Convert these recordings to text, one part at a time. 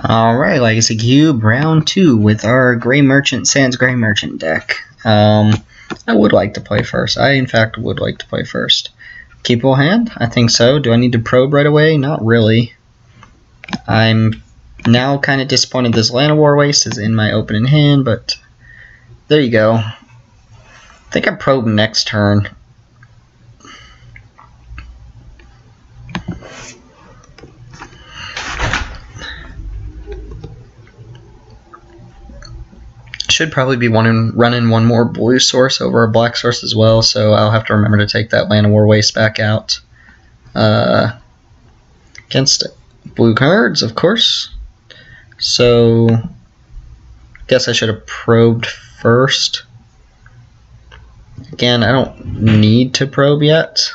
Alright, Legacy Cube, round 2 with our Gray Merchant, Sans Gray Merchant deck. I would like to play first. I, in fact, would like to play first. Keepable hand? I think so. Do I need to probe right away? Not really. I'm now kind of disappointed this Llanowar Waste is in my opening hand, but there you go. I think I probe next turn. Should probably be running one more blue source over a black source as well, so I'll have to remember to take that Llanowar Waste back out. Against blue cards, of course. So, guess I should have probed first. Again, I don't need to probe yet.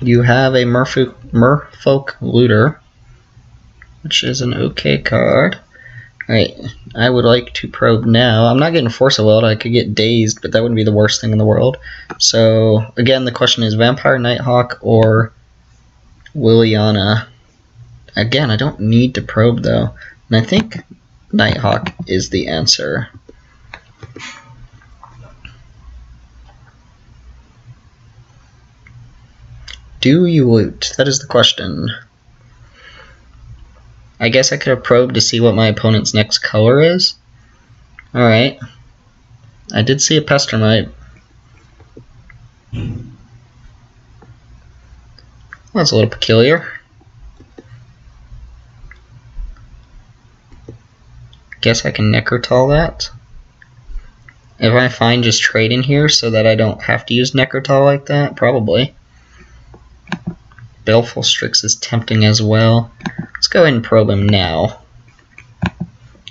You have a Merfolk Looter, which is an okay card. Alright, I would like to probe now. I'm not getting Force of Will. I could get Dazed, but that wouldn't be the worst thing in the world. So, again, the question is Vampire Nighthawk or Liliana. Again, I don't need to probe, though. And I think Nighthawk is the answer. Do you loot? That is the question. I guess I could have probed to see what my opponent's next color is. Alright. I did see a Pestermite. That's a little peculiar. Guess I can Necrotol that. If I find just trade in here so that I don't have to use Necrotol like that, probably. Baleful Strix is tempting as well. Let's go ahead and probe him now.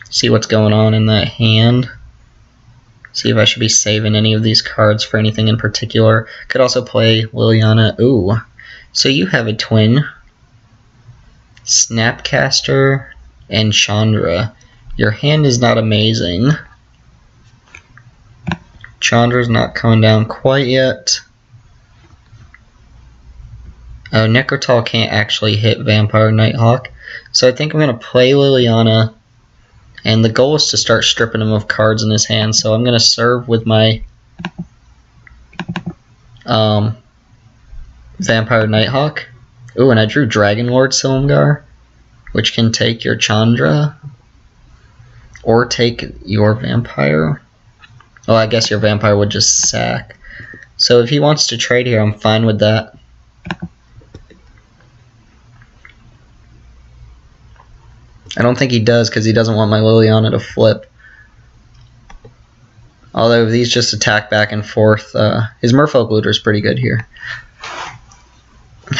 See what's going on in that hand. See if I should be saving any of these cards for anything in particular. Could also play Liliana. Ooh. So you have a twin. Snapcaster and Chandra. Your hand is not amazing. Chandra's not coming down quite yet. Oh, Necrotol can't actually hit Vampire Nighthawk. So I think I'm going to play Liliana. And the goal is to start stripping him of cards in his hand. So I'm going to serve with my Vampire Nighthawk. Ooh, and I drew Dragonlord Silumgar, which can take your Chandra. Or take your Vampire. Oh, I guess your Vampire would just sack. So if he wants to trade here, I'm fine with that. I don't think he does because he doesn't want my Liliana to flip. Although if these just attack back and forth, his Merfolk Looter is pretty good here.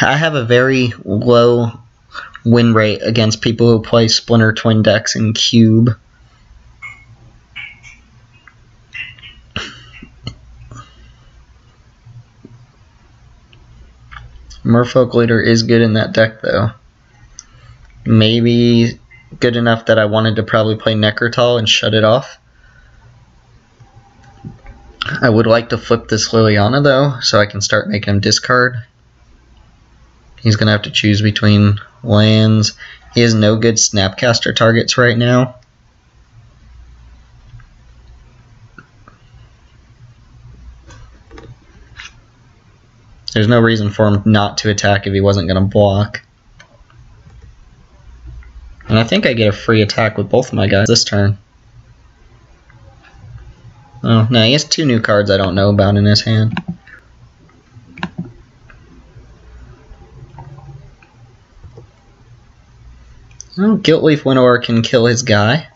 I have a very low win rate against people who play Splinter Twin decks in Cube. Merfolk Looter is good in that deck though. Maybe good enough that I wanted to probably play Necrotol and shut it off. I would like to flip this Liliana though, so I can start making him discard. He's going to have to choose between lands. He has no good Snapcaster targets right now. There's no reason for him not to attack if he wasn't going to block. And I think I get a free attack with both of my guys this turn. Oh, no, he has two new cards I don't know about in his hand. Oh, Guiltleaf Winnower can kill his guy.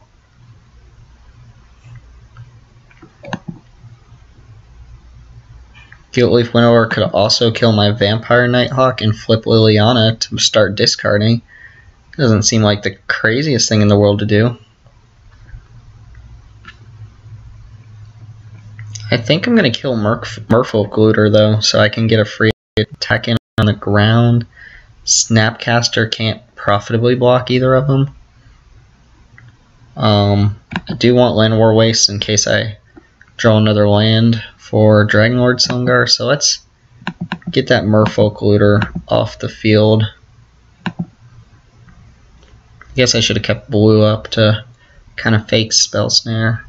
Guiltleaf Winnower could also kill my Vampire Nighthawk and flip Liliana to start discarding. Doesn't seem like the craziest thing in the world to do. I think I'm going to kill Merfolk Looter though, so I can get a free attack in on the ground. Snapcaster can't profitably block either of them. I do want Llanowar Waste in case I draw another land for Dragonlord Silumgar, so let's get that Merfolk Looter off the field. guess I should have kept blue up to kind of fake Spell Snare.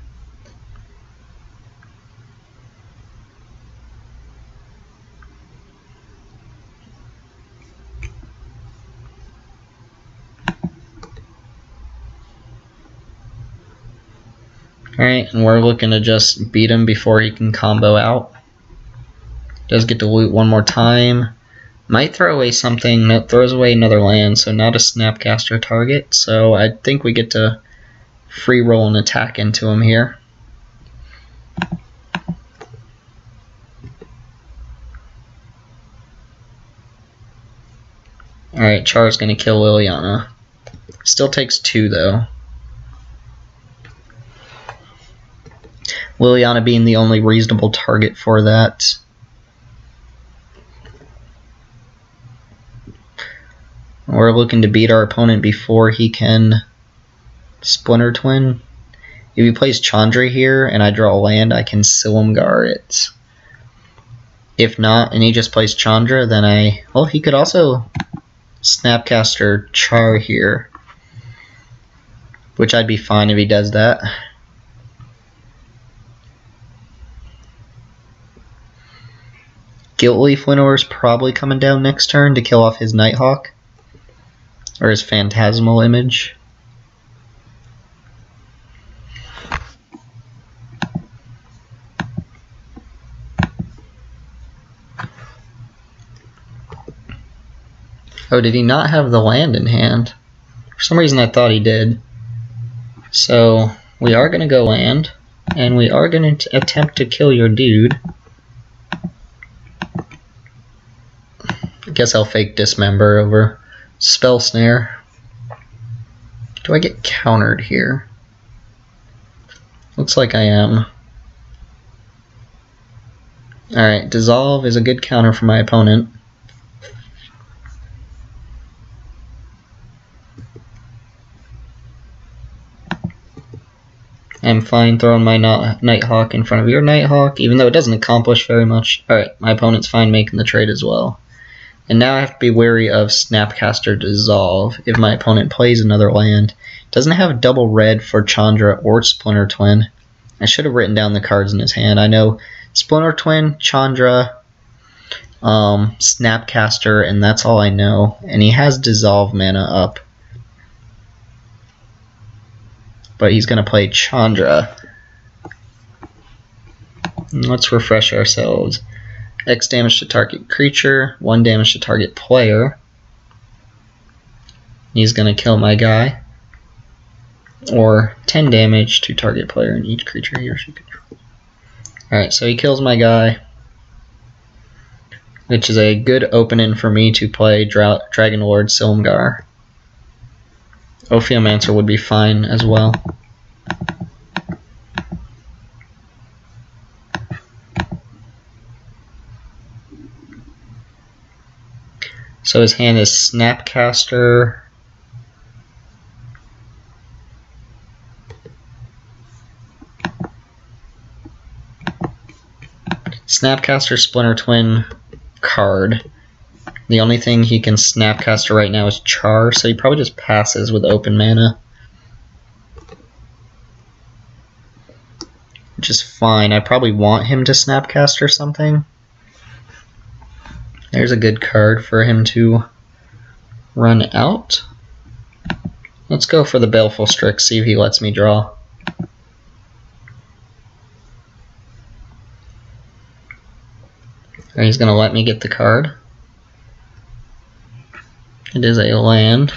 Alright, and we're looking to just beat him before he can combo out. Does get to loot one more time. Might throw away something. No, throws away another land, so not a Snapcaster target. So I think we get to free roll an attack into him here. Alright, Char's going to kill Liliana. Still takes 2 though. Liliana being the only reasonable target for that. We're looking to beat our opponent before he can Splinter Twin. If he plays Chandra here and I draw a land, I can Silumgar it. If not, and he just plays Chandra, then well, he could also Snapcaster Char here, which I'd be fine if he does that. Guiltleaf Window's probably coming down next turn to kill off his Nighthawk, or his Phantasmal Image. Oh, did he not have the land in hand? For some reason I thought he did. So we are going to go land, and we are going to attempt to kill your dude. I guess I'll fake Dismember over Spell Snare. Do I get countered here? Looks like I am. Alright, Dissolve is a good counter for my opponent. I'm fine throwing my Nighthawk in front of your Nighthawk, even though it doesn't accomplish very much. Alright, my opponent's fine making the trade as well. And now I have to be wary of Snapcaster Dissolve if my opponent plays another land. Doesn't have double red for Chandra or Splinter Twin. I should have written down the cards in his hand. I know Splinter Twin, Chandra, Snapcaster, and that's all I know. And he has Dissolve mana up. But he's going to play Chandra. Let's refresh ourselves. X damage to target creature, 1 damage to target player. He's going to kill my guy. Or 10 damage to target player and each creature he or she controls. Alright, so he kills my guy, which is a good opening for me to play Dragon Lord Silumgar. Ophiomancer would be fine as well. So his hand is Snapcaster, Splinter Twin card. The only thing he can Snapcaster right now is Char, so he probably just passes with open mana. Which is fine. I probably want him to Snapcaster something. There's a good card for him to run out. Let's go for the Baleful Strix, see if he lets me draw. He's going to let me get the card. It is a land.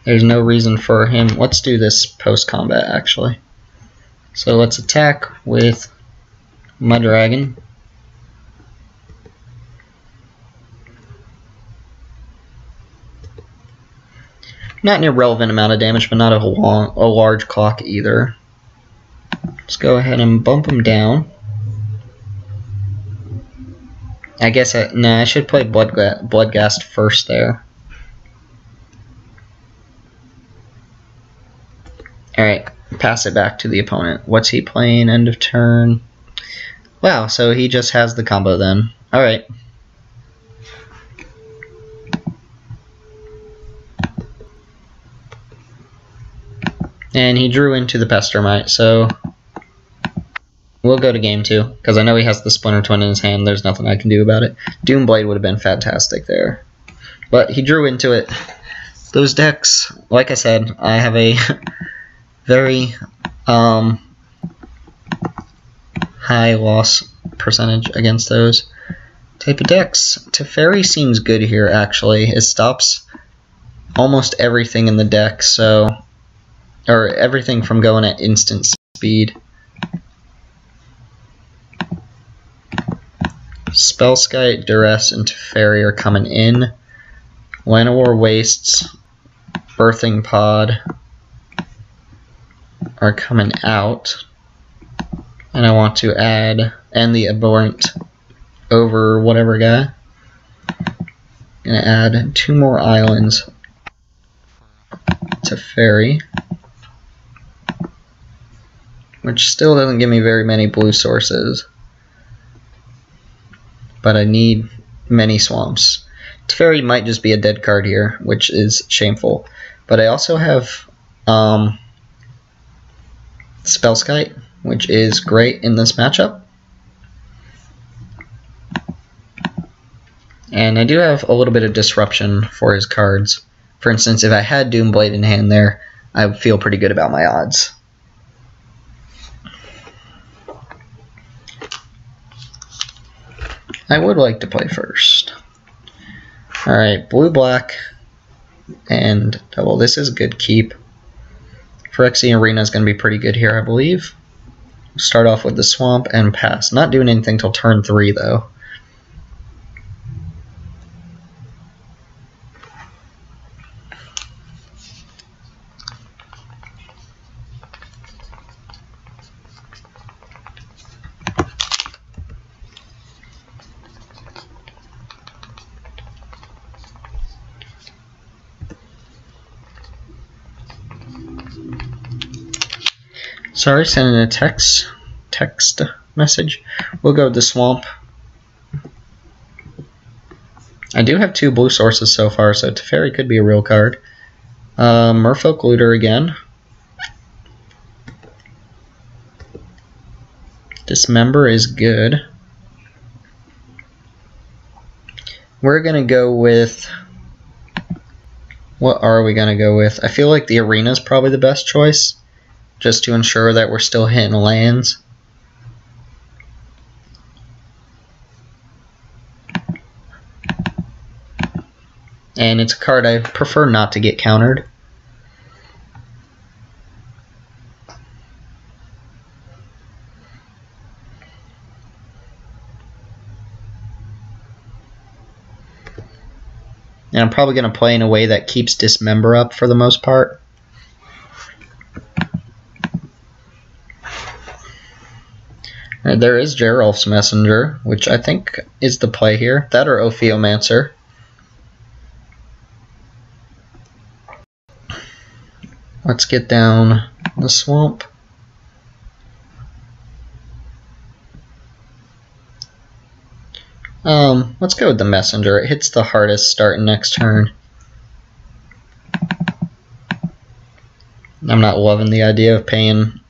There's no reason for him. Let's do this post-combat, actually. So let's attack with my dragon. Not an irrelevant amount of damage, but not a large clock either. Let's go ahead and bump him down. I guess I should play Bloodghast first there. Alright, pass it back to the opponent. What's he playing? End of turn. Wow, so he just has the combo then. Alright. And he drew into the Pestermite, so we'll go to game 2, because I know he has the Splinter Twin in his hand. There's nothing I can do about it. Doomblade would have been fantastic there. But he drew into it. Those decks, like I said, I have a very high loss percentage against those type of decks. Teferi seems good here, actually. It stops almost everything in the deck, so, or everything from going at instant speed. Spellskite, Duress, and Teferi are coming in. Llanowar Wastes, Birthing Pod are coming out. And I want to add, and the Abhorrent over whatever guy. Gonna add 2 more islands to Fairy, which still doesn't give me very many blue sources, but I need many swamps. Teferi might just be a dead card here, which is shameful, but I also have Spellskite, which is great in this matchup. And I do have a little bit of disruption for his cards. For instance, if I had Doomblade in hand there, I would feel pretty good about my odds. I would like to play first. Alright, blue-black and double. This is a good keep. Phyrexian Arena is going to be pretty good here, I believe. Start off with the swamp and pass. Not doing anything till turn 3, though. Sorry, sending a text message. We'll go with the swamp. I do have 2 blue sources so far, so Teferi could be a real card. Merfolk Looter again. Dismember is good. We're going to go with... What are we going to go with? I feel like the Arena is probably the best choice, just to ensure that we're still hitting lands. And it's a card I prefer not to get countered. And I'm probably going to play in a way that keeps Dismember up for the most part. There is Geralf's Messenger, which I think is the play here. That or Ophiomancer. Let's get down the swamp. Let's go with the Messenger. It hits the hardest starting next turn. I'm not loving the idea of paying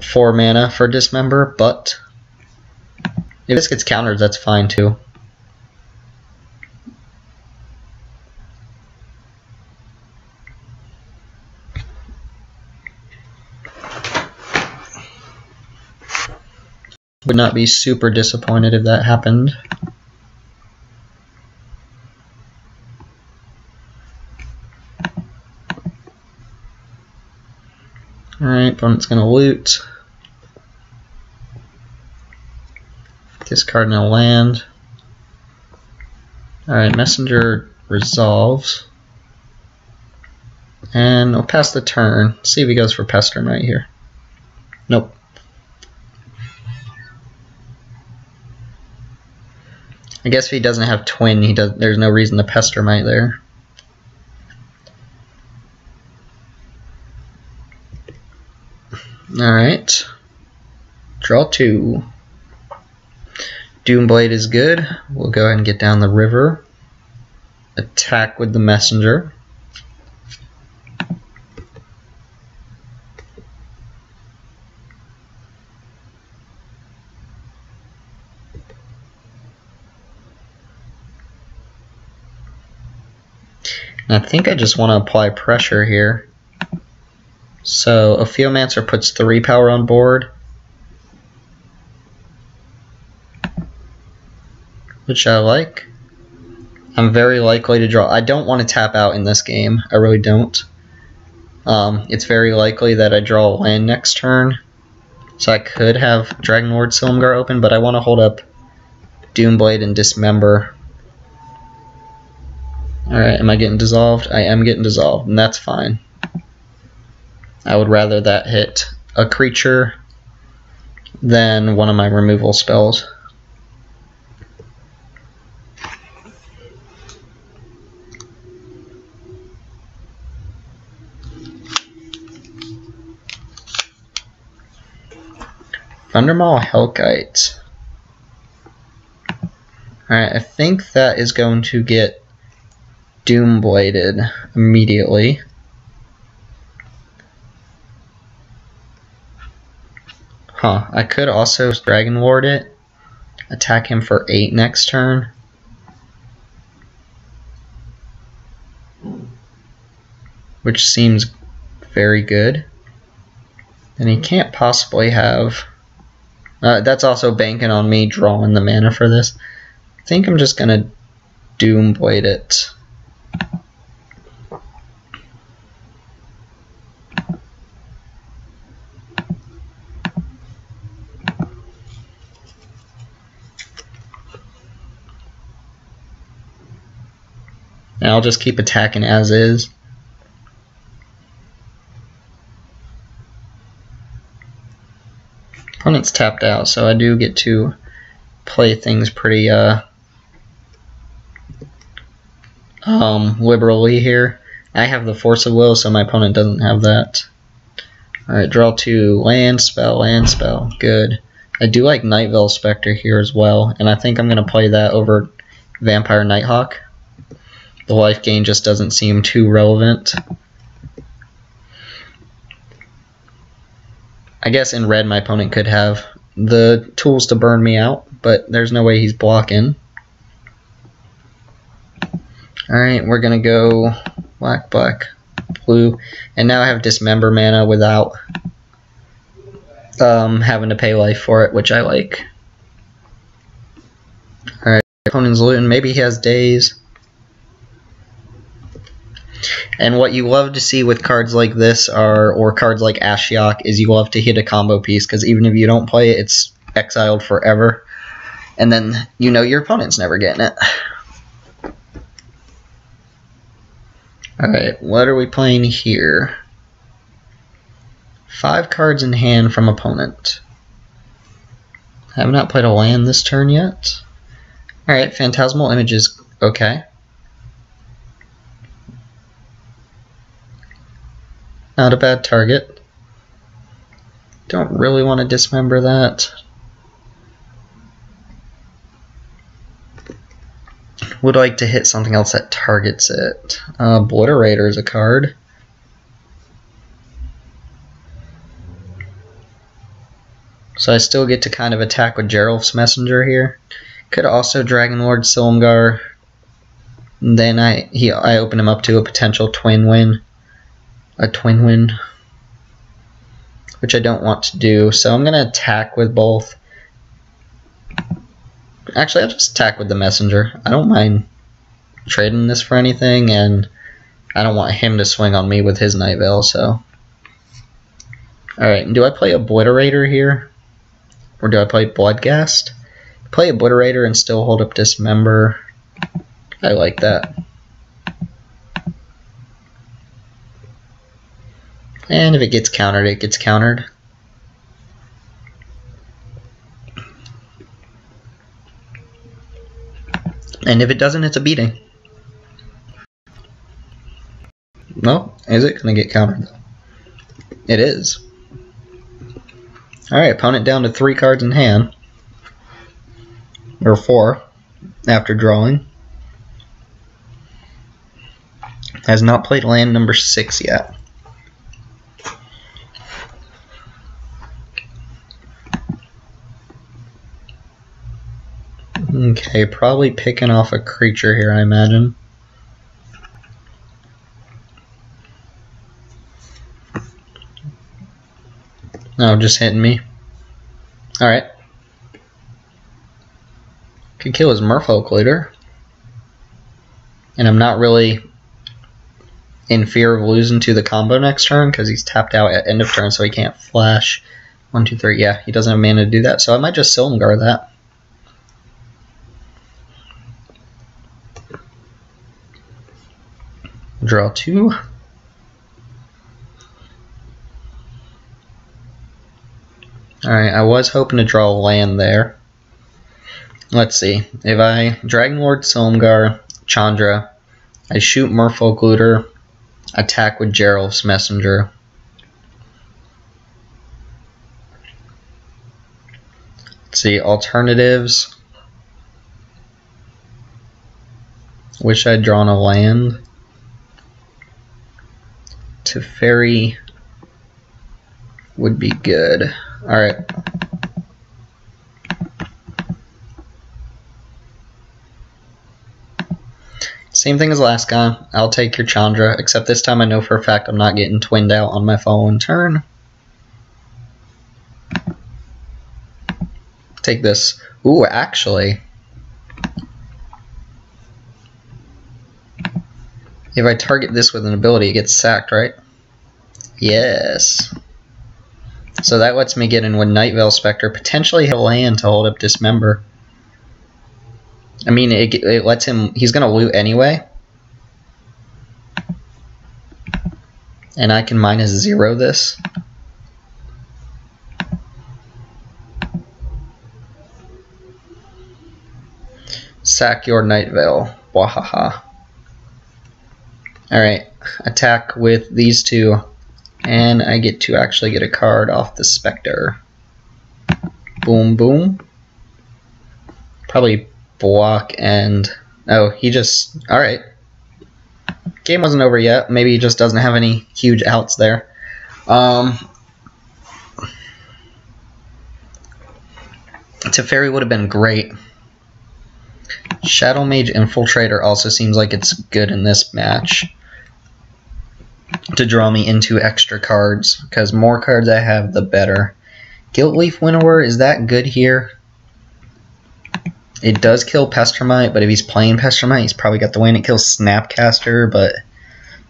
4 mana for Dismember, but if this gets countered, that's fine too. Would not be super disappointed if that happened. Alright, opponent's going to loot. Discarding a land. Alright, Messenger resolves. And we'll pass the turn. See if he goes for Pestermite here. Nope. I guess if he doesn't have Twin, there's no reason to Pestermite there. Alright. Draw 2. Doomblade is good. We'll go ahead and get down the river. Attack with the Messenger. And I think I just want to apply pressure here. So Ophiomancer puts 3 power on board, which I like. I'm very likely to draw. I don't want to tap out in this game. I really don't. It's very likely that I draw a land next turn. So I could have Dragon Lord Silumgar open, but I want to hold up Doomblade and Dismember. Alright, am I getting dissolved? I am getting dissolved, and that's fine. I would rather that hit a creature than one of my removal spells. Thundermaw Hellkite. Alright, I think that is going to get Doombladed immediately. Huh, I could also Dragon Lord it, attack him for 8 next turn. Which seems very good. And he can't possibly have... that's also banking on me drawing the mana for this. I think I'm just going to Doomblade it. And I'll just keep attacking as is. Opponent's tapped out, so I do get to play things pretty liberally here. I have the Force of Will, so my opponent doesn't have that. Alright, draw 2, land spell, good. I do like Night Veil Spectre here as well, and I think I'm going to play that over Vampire Nighthawk. The life gain just doesn't seem too relevant. I guess in red my opponent could have the tools to burn me out, but there's no way he's blocking. Alright, we're going to go black, black, blue, and now I have Dismember mana without having to pay life for it, which I like. Alright, opponent's looting. Maybe he has Daze. And what you love to see with cards like this or cards like Ashiok is you love to hit a combo piece, because even if you don't play it, it's exiled forever. And then you know your opponent's never getting it. Alright, what are we playing here? 5 cards in hand from opponent. I have not played a land this turn yet. Alright, Phantasmal Image is okay. Not a bad target. Don't really want to dismember that. Would like to hit something else that targets it. Obliterator is a card. So I still get to kind of attack with Geralf's Messenger here. Could also Dragon Lord Silumgar. Then I open him up to a potential twin win. A twin win, which I don't want to do, so I'm going to attack with both. Actually, I'll just attack with the Messenger. I don't mind trading this for anything, and I don't want him to swing on me with his Night Veil, so. Alright, do I play Obliterator here? Or do I play Bloodghast? Play Obliterator and still hold up Dismember. I like that. And if it gets countered, it gets countered. And if it doesn't, it's a beating. No, is it going to get countered? It is. Alright, opponent down to 3 cards in hand. Or 4, after drawing. Has not played land number 6 yet. Okay, probably picking off a creature here, I imagine. Oh, just hitting me. Alright. Could kill his Merfolk later. And I'm not really in fear of losing to the combo next turn because he's tapped out at end of turn, so he can't flash. 1, 2, 3. Yeah, he doesn't have mana to do that, so I might just Silumgar that. Draw 2. Alright, I was hoping to draw a land there. Let's see. If I Dragon Lord, Silumgar, Chandra, I shoot Merfolk Looter, attack with Geralf's Messenger. Let's see, alternatives. Wish I'd drawn a land. Teferi would be good. Alright. Same thing as last guy. I'll take your Chandra, except this time I know for a fact I'm not getting twinned out on my following turn. Take this. Ooh, actually, if I target this with an ability, it gets sacked, right? Yes. So that lets me get in with Nightveil Spectre, potentially hit a land to hold up Dismember. I mean, it lets him... He's going to loot anyway. And I can -0 this. Sack your Nightveil. Wahaha. Alright, attack with these two. And I get to actually get a card off the Spectre. Boom, boom. Probably block and... Oh, he just... Alright. Game wasn't over yet. Maybe he just doesn't have any huge outs there. Teferi would have been great. Shadow Mage Infiltrator also seems like it's good in this match to draw me into extra cards, because more cards I have, the better. Guiltleaf Winnower, is that good here? It does kill Pestermite, but if he's playing Pestermite, he's probably got the win. It kills Snapcaster, but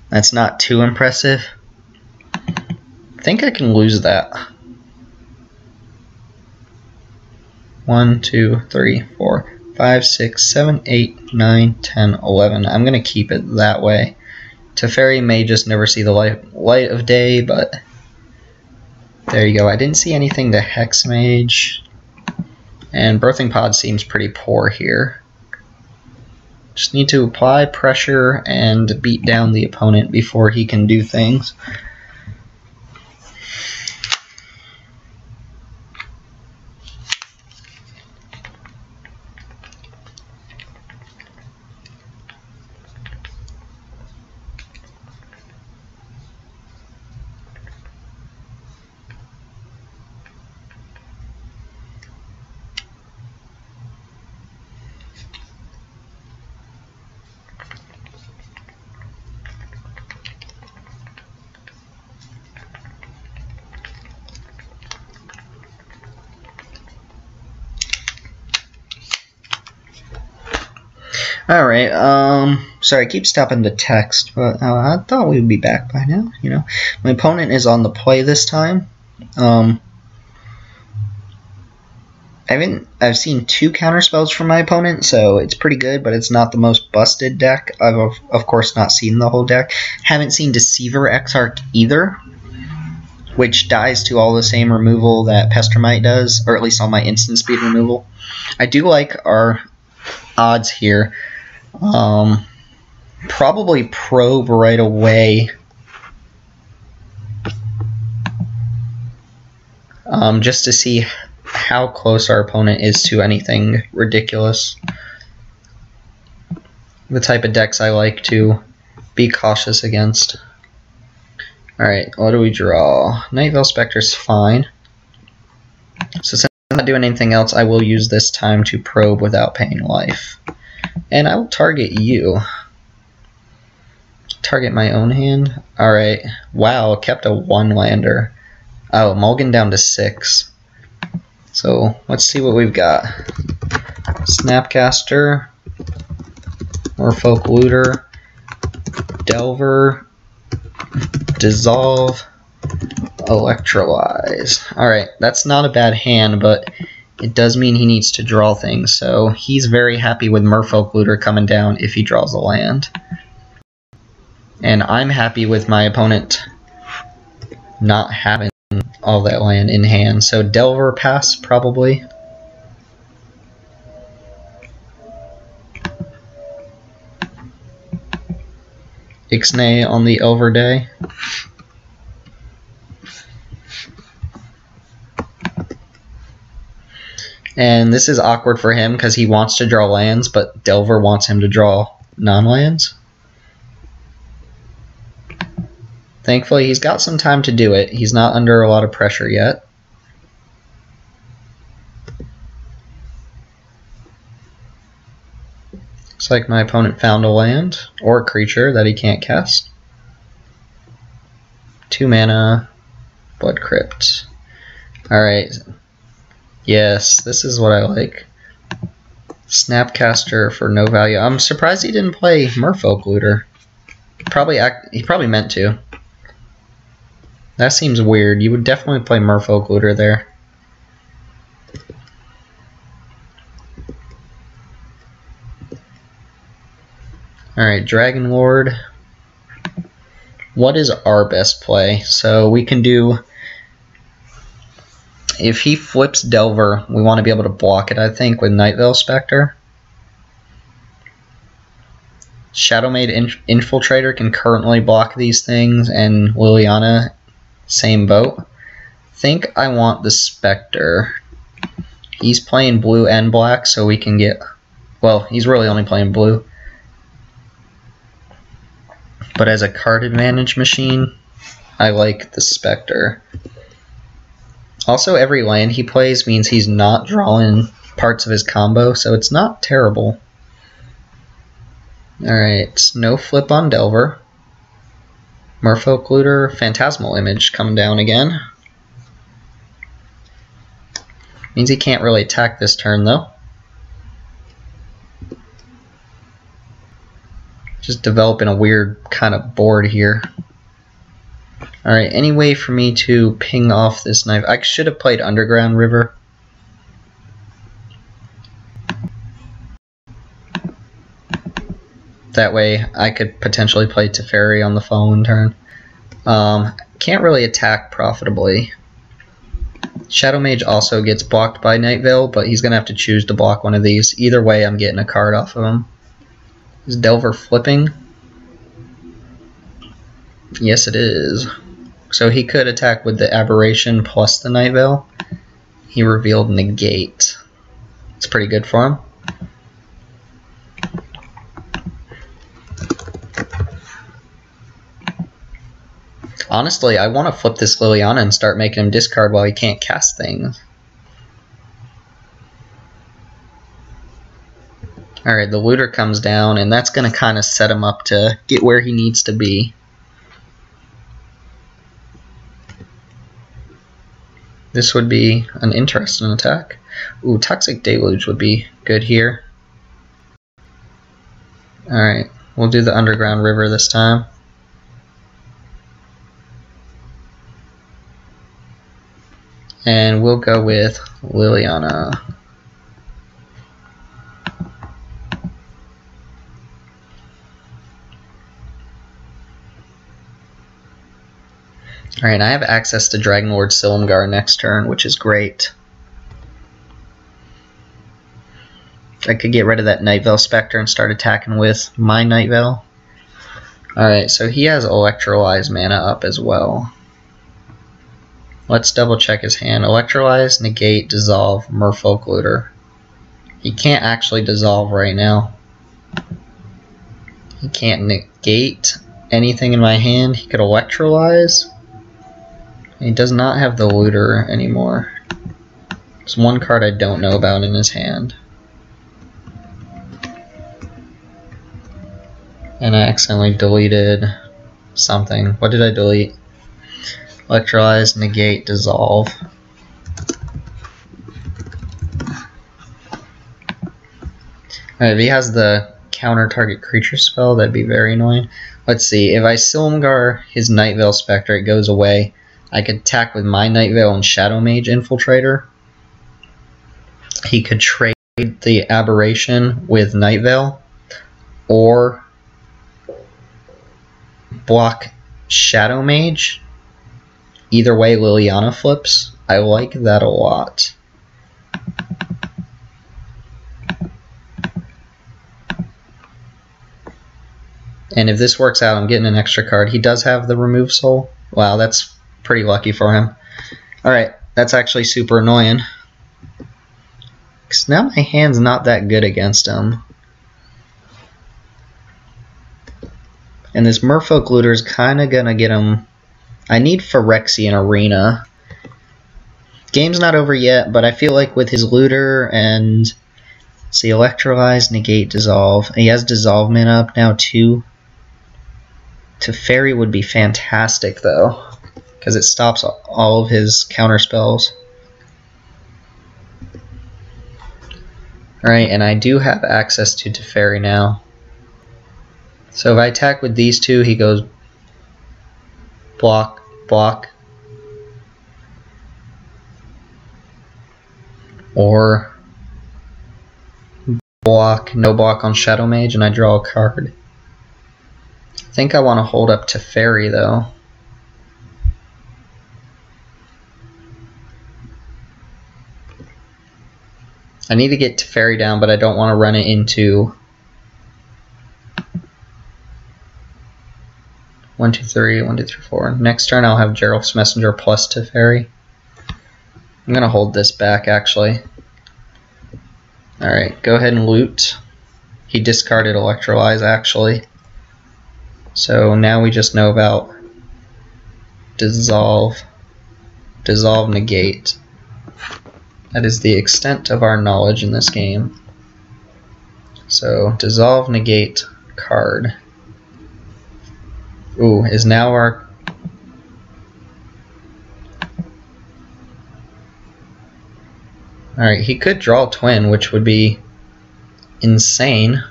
that's not too impressive. I think I can lose that. 1, 2, 3, 4, 5, 6, 7, 8, 9, 10, 11. I'm going to keep it that way. Teferi may just never see the light of day, but there you go. I didn't see anything to Hex Mage. And Birthing Pod seems pretty poor here. Just need to apply pressure and beat down the opponent before he can do things. Alright, sorry, I keep stopping to text, but I thought we would be back by now, you know. My opponent is on the play this time. I've seen 2 counterspells from my opponent, so it's pretty good, but it's not the most busted deck. I've, of course, not seen the whole deck. Haven't seen Deceiver Exarch either, which dies to all the same removal that Pestermite does, or at least all my instant speed removal. I do like our odds here. Probably probe right away. Just to see how close our opponent is to anything ridiculous. The type of decks I like to be cautious against. Alright, what do we draw? Nightveil Spectre's fine. So since I'm not doing anything else, I will use this time to probe without paying life. And I will target you. Target my own hand. Alright. Wow, kept a 1-lander. Oh, Mulligan down to 6. So let's see what we've got. Snapcaster, Merfolk Looter, Delver, Dissolve, Electrolyze. Alright, that's not a bad hand, but it does mean he needs to draw things, so he's very happy with Merfolk Looter coming down if he draws a land. And I'm happy with my opponent not having all that land in hand, so Delver pass, probably. Ixnay on the overday. And this is awkward for him because he wants to draw lands, but Delver wants him to draw non-lands. Thankfully, he's got some time to do it. He's not under a lot of pressure yet. Looks like my opponent found a land or a creature that he can't cast. 2 mana, Blood Crypt. Alright. Yes, this is what I like. Snapcaster for no value. I'm surprised he didn't play Merfolk Looter. He probably meant to. That seems weird. You would definitely play Merfolk Looter there. Alright, Dragon Lord. What is our best play? So we can do... If he flips Delver, we want to be able to block it, I think, with Nightveil Spectre. Shadowmade Infiltrator can currently block these things, and Liliana, same boat. I think I want the Spectre. He's playing blue and black, so we can get... Well, he's really only playing blue. But as a card advantage machine, I like the Spectre. Also, every land he plays means he's not drawing parts of his combo, so it's not terrible. Alright, no flip on Delver. Merfolk Looter, Phantasmal Image coming down again. Means he can't really attack this turn, though. Just developing a weird kind of board here. Alright, any way for me to ping off this knife? I should have played Underground River. That way I could potentially play Teferi on the following turn. Can't really attack profitably. Shadow Mage also gets blocked by Nightveil, but he's going to have to choose to block one of these. Either way, I'm getting a card off of him. Is Delver flipping? Yes, it is. So he could attack with the Aberration plus the Nightveil. He revealed Negate. It's pretty good for him. Honestly, I want to flip this Liliana and start making him discard while he can't cast things. Alright, the Looter comes down, and that's going to kind of set him up to get where he needs to be. This would be an interesting attack. Ooh, Toxic Deluge would be good here. Alright, we'll do the Underground River this time. And we'll go with Liliana. Alright, I have access to Dragonlord Silumgar next turn, which is great. I could get rid of that Nightveil Spectre and start attacking with my Nightveil. Alright, so he has Electrolyze mana up as well. Let's double check his hand. Electrolyze, Negate, Dissolve, Merfolk Looter. He can't actually dissolve right now. He can't negate anything in my hand. He could Electrolyze. He does not have the Looter anymore. There's one card I don't know about in his hand. And I accidentally deleted something. What did I delete? Electrolyze, negate, dissolve. Alright, if he has the counter target creature spell, that'd be very annoying. Let's see, if I Silumgar his Night Veil Spectre, it goes away. I could attack with my Night Veil and Shadow Mage Infiltrator. He could trade the Aberration with Night Veil, or block Shadow Mage. Either way, Liliana flips. I like that a lot. And if this works out, I'm getting an extra card. He does have the Remove Soul. Wow, that's pretty lucky for him. Alright, that's actually super annoying. Because now my hand's not that good against him. And this Merfolk Looter is kind of going to get him... I need Phyrexian Arena. Game's not over yet, but I feel like with his Looter and... see, Electrolyze, Negate, Dissolve. He has Dissolve mana up now too. Teferi would be fantastic though, because it stops all of his counter spells. Alright, and I do have access to Teferi now. So if I attack with these two, he goes block, block. Or block, no block on Shadow Mage, and I draw a card. I think I want to hold up Teferi though. I need to get Teferi down, but I don't want to run it into 1, 2, 3, 1, 2, 3, 4. Next turn I'll have Geralf's Messenger plus Teferi. I'm gonna hold this back actually. Alright, go ahead and loot. He discarded Electrolyze actually. So now we just know about Dissolve, Dissolve, Negate. That is the extent of our knowledge in this game. So, Dissolve, Negate, card. Ooh, is now our... Alright, he could draw Twin, which would be insane.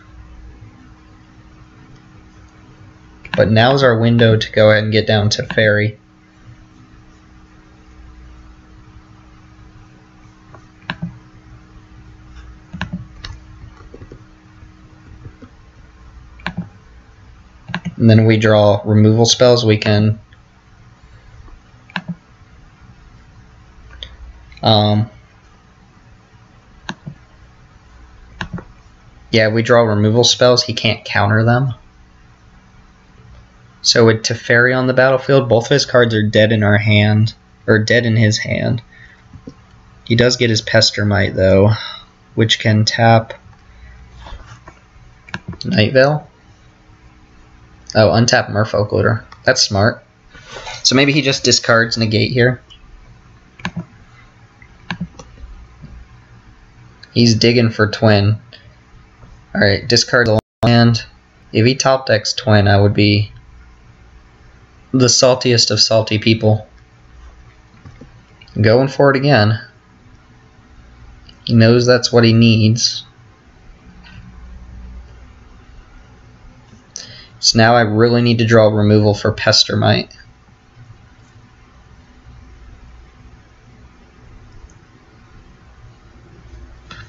But now's our window to go ahead and get down to Teferi. And then we draw removal spells. We can yeah, we draw removal spells. He can't counter them. So with Teferi on the battlefield, both of his cards are dead in our hand, or dead in his hand. He does get his Pestermite though, which can tap Night Veil. Oh, untap Merfolk Looter. That's smart. So maybe he just discards Negate here. He's digging for Twin. Alright, discard the land. If he top decks Twin, I would be the saltiest of salty people. Going for it again. He knows that's what he needs. So now I really need to draw removal for Pestermite.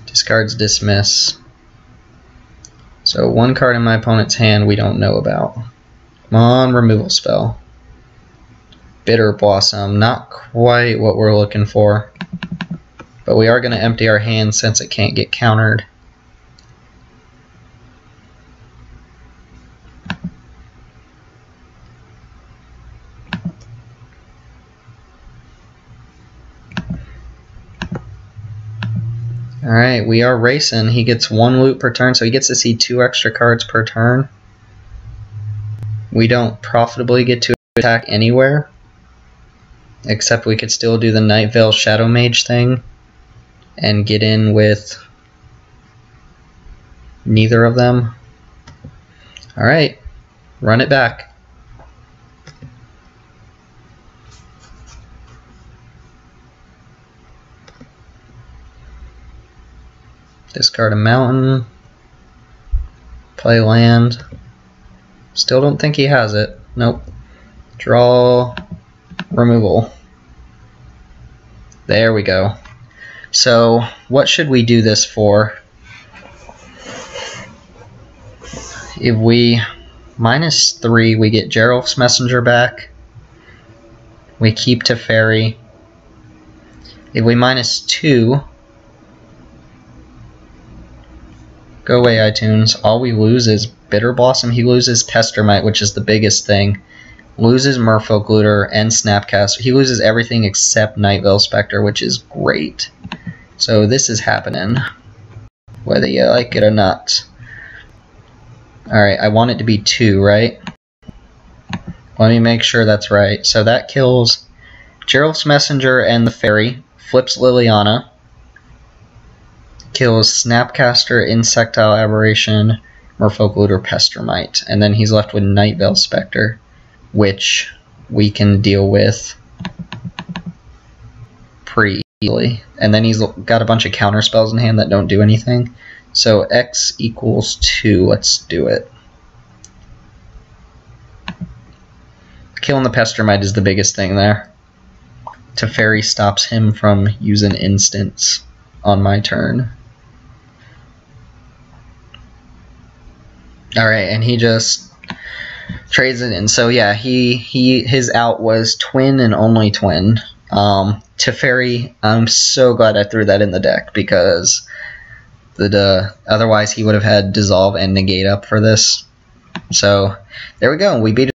Discards Dismiss. So one card in my opponent's hand we don't know about. Come on, removal spell. Bitter Blossom. Not quite what we're looking for. But we are going to empty our hand since it can't get countered. Alright, we are racing. He gets 1 loot per turn, so he gets to see 2 extra cards per turn. We don't profitably get to attack anywhere. Except we could still do the Night Veil Shadow Mage thing. And get in with neither of them. Alright, run it back. Discard a mountain. Play land. Still don't think he has it. Nope. Draw. Removal. There we go. So, what should we do this for? If we -3, we get Geralf's Messenger back. We keep Teferi. If we -2, go away iTunes. All we lose is Bitter Blossom. He loses Pestermite, which is the biggest thing. Loses Merfolk Looter and Snapcaster. He loses everything except Night Veil Spectre, which is great. So this is happening, whether you like it or not. Alright, I want it to be 2, right? Let me make sure that's right. So that kills Geralf's Messenger and the Fairy. Flips Liliana. Kills Snapcaster, Insectile Aberration, Merfolk Looter, Pestermite. And then he's left with Night Veil Spectre, which we can deal with pretty easily. And then he's got a bunch of counter spells in hand that don't do anything. So X equals 2. Let's do it. Killing the Pestermite is the biggest thing there. Teferi stops him from using instants on my turn. Alright, and he just trades it in. So yeah, his out was Twin and only Twin. Teferi, I'm so glad I threw that in the deck, because otherwise he would have had Dissolve and Negate up for this. So there we go. We beat